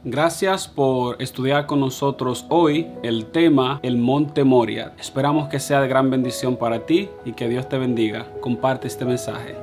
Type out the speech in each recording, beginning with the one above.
Gracias por estudiar con nosotros hoy el tema El Monte Moria. Esperamos que sea de gran bendición para ti y que Dios te bendiga. Comparte este mensaje.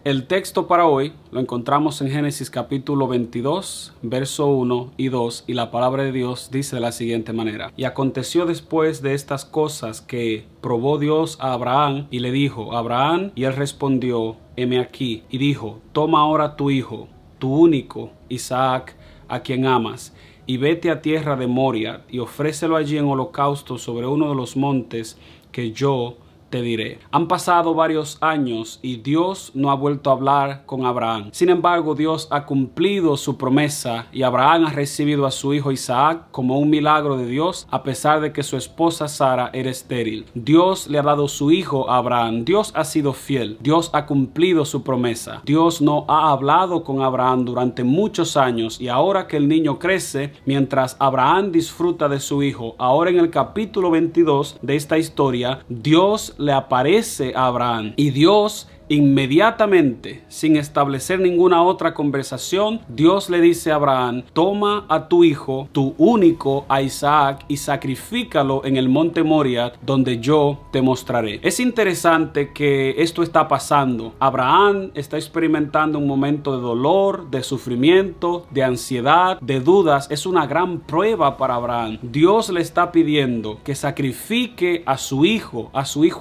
El texto para hoy lo encontramos en Génesis capítulo 22, verso 1 y 2, y la palabra de Dios dice de la siguiente manera: Y aconteció después de estas cosas que probó Dios a Abraham y le dijo: Abraham, y él respondió: heme aquí. Y dijo: toma ahora tu hijo, tu único, Isaac, a quien amas, y vete a tierra de Moria, y ofrécelo allí en holocausto sobre uno de los montes que yo te diré. Han pasado varios años y Dios no ha vuelto a hablar con Abraham. Sin embargo, Dios ha cumplido su promesa y Abraham ha recibido a su hijo Isaac como un milagro de Dios, a pesar de que su esposa Sara era estéril. Dios le ha dado su hijo a Abraham. Dios ha sido fiel. Dios ha cumplido su promesa. Dios no ha hablado con Abraham durante muchos años, y ahora que el niño crece, mientras Abraham disfruta de su hijo, ahora en el capítulo 22 de esta historia, Dios le aparece a Abraham y Dios inmediatamente, sin establecer ninguna otra conversación, Dios le dice a Abraham: toma a tu hijo, tu único, a Isaac, y sacrifícalo en el monte Moria, donde yo te mostraré. Es interesante que esto está pasando. Abraham está experimentando un momento de dolor, de sufrimiento, de ansiedad, de dudas. Es una gran prueba para Abraham. Dios le está pidiendo que sacrifique a su hijo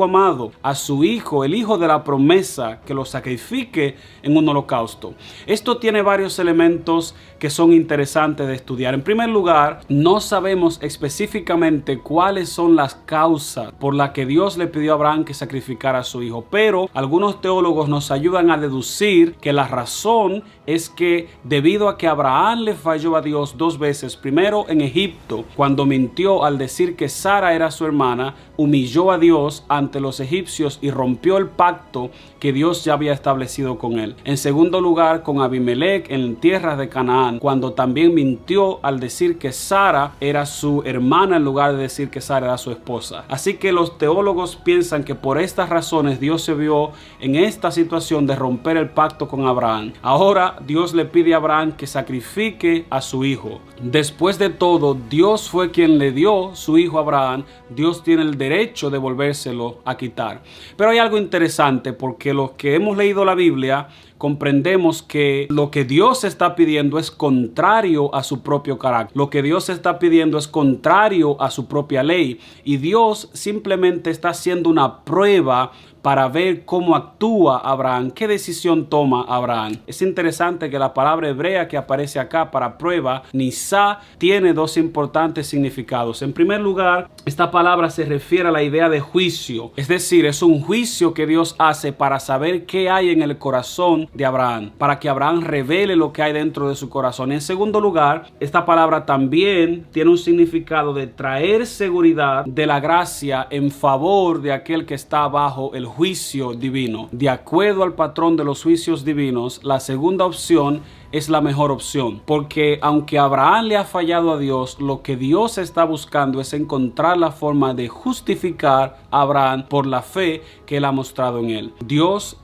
amado, a su hijo, el hijo de la promesa, que lo sacrifique en un holocausto. Esto tiene varios elementos que son interesantes de estudiar. En primer lugar, no sabemos específicamente cuáles son las causas por las que Dios le pidió a Abraham que sacrificara a su hijo, pero algunos teólogos nos ayudan a deducir que la razón es que debido a que Abraham le falló a Dios dos veces, primero en Egipto, cuando mintió al decir que Sara era su hermana, humilló a Dios ante los egipcios y rompió el pacto que Dios ya había establecido con él. En segundo lugar, con Abimelech en tierras de Canaán, cuando también mintió al decir que Sara era su hermana en lugar de decir que Sara era su esposa. Así que los teólogos piensan que por estas razones Dios se vio en esta situación de romper el pacto con Abraham. Ahora Dios le pide a Abraham que sacrifique a su hijo. Después de todo, Dios fue quien le dio su hijo a Abraham. Dios tiene el derecho de volvérselo a quitar. Pero hay algo interesante, porque los que hemos leído la Biblia comprendemos que lo que Dios está pidiendo es contrario a su propio carácter. Lo que Dios está pidiendo es contrario a su propia ley. Y Dios simplemente está haciendo una prueba para ver cómo actúa Abraham, qué decisión toma Abraham. Es interesante que la palabra hebrea que aparece acá para prueba, nisá, tiene dos importantes significados. En primer lugar, esta palabra se refiere a la idea de juicio, es decir, es un juicio que Dios hace para saber qué hay en el corazón de Abraham, para que Abraham revele lo que hay dentro de su corazón. En segundo lugar, esta palabra también tiene un significado de traer seguridad de la gracia en favor de aquel que está bajo el juicio divino. De acuerdo al patrón de los juicios divinos, la segunda opción es la mejor opción, porque aunque Abraham le ha fallado a Dios, lo que Dios está buscando es encontrar la forma de justificar a Abraham por la fe que él ha mostrado en él.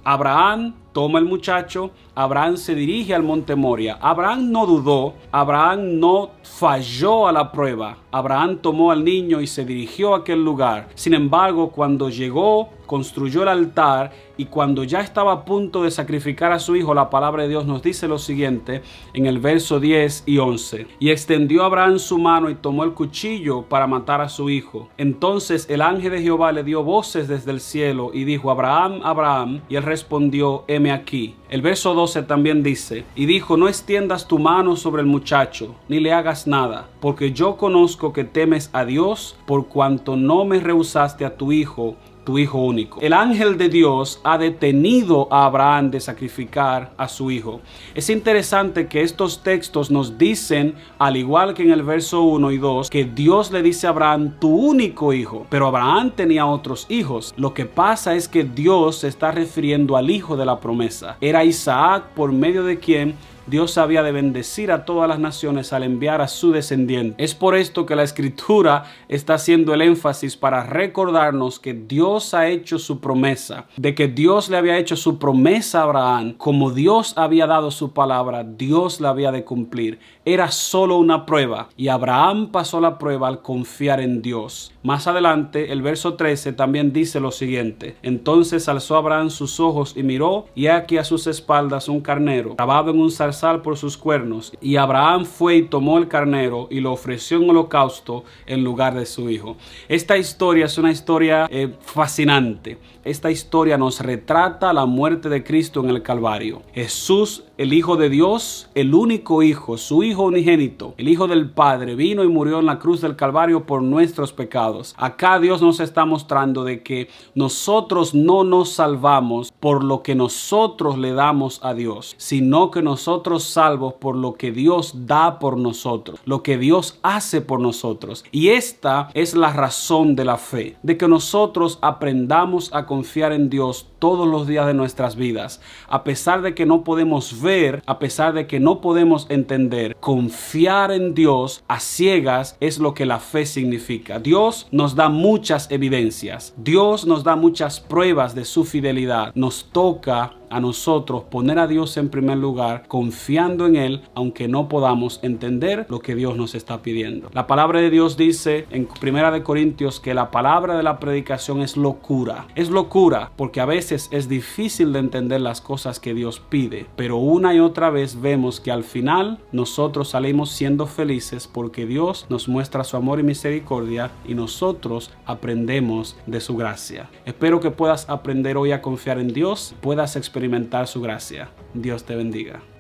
Abraham toma el muchacho, Abraham se dirige al monte Moria. Abraham no dudó, Abraham no falló a la prueba. Abraham tomó al niño y se dirigió a aquel lugar. Sin embargo, cuando llegó, construyó el altar, y cuando ya estaba a punto de sacrificar a su hijo, la palabra de Dios nos dice lo siguiente en el verso 10 y 11. Y extendió Abraham su mano y tomó el cuchillo para matar a su hijo. Entonces el ángel de Jehová le dio voces desde el cielo y dijo: Abraham, Abraham. Y él respondió: heme aquí. El verso 12 también dice: y dijo: no extiendas tu mano sobre el muchacho, ni le hagas nada, porque yo conozco que temes a Dios, por cuanto no me rehusaste a tu hijo, tu hijo único. El ángel de Dios ha detenido a Abraham de sacrificar a su hijo. Es interesante que estos textos nos dicen, al igual que en el verso 1 y 2, que Dios le dice a Abraham, tu único hijo. Pero Abraham tenía otros hijos. Lo que pasa es que Dios se está refiriendo al hijo de la promesa. Era Isaac, por medio de quien Dios había de bendecir a todas las naciones al enviar a su descendiente. Es por esto que la Escritura está haciendo el énfasis para recordarnos que Dios ha hecho su promesa, de que Dios le había hecho su promesa a Abraham. Como Dios había dado su palabra, Dios la había de cumplir. Era solo una prueba y Abraham pasó la prueba al confiar en Dios. Más adelante, el verso 13 también dice lo siguiente: entonces alzó Abraham sus ojos y miró, y aquí a sus espaldas un carnero, trabado en un zarzal por sus cuernos. Y Abraham fue y tomó el carnero y lo ofreció en holocausto en lugar de su hijo. Esta historia es una historia fascinante. Esta historia nos retrata la muerte de Cristo en el Calvario. Jesús, el Hijo de Dios, el único Hijo, su Hijo unigénito, el Hijo del Padre, vino y murió en la cruz del Calvario por nuestros pecados. Acá Dios nos está mostrando de que nosotros no nos salvamos por lo que nosotros le damos a Dios, sino que nosotros salvos por lo que Dios da por nosotros, lo que Dios hace por nosotros. Y esta es la razón de la fe, de que nosotros aprendamos a confiar en Dios todos los días de nuestras vidas. A pesar de que no podemos ver, a pesar de que no podemos entender, confiar en Dios a ciegas es lo que la fe significa. Dios nos da muchas evidencias. Dios nos da muchas pruebas de su fidelidad. Nos toca a nosotros poner a Dios en primer lugar, confiando en Él, aunque no podamos entender lo que Dios nos está pidiendo. La palabra de Dios dice en 1 Corintios que la palabra de la predicación es locura. Es locura porque a veces es difícil de entender las cosas que Dios pide, pero una y otra vez vemos que al final nosotros salimos siendo felices porque Dios nos muestra su amor y misericordia y nosotros aprendemos de su gracia. Espero que puedas aprender hoy a confiar en Dios, puedas experimentar su gracia. Dios te bendiga.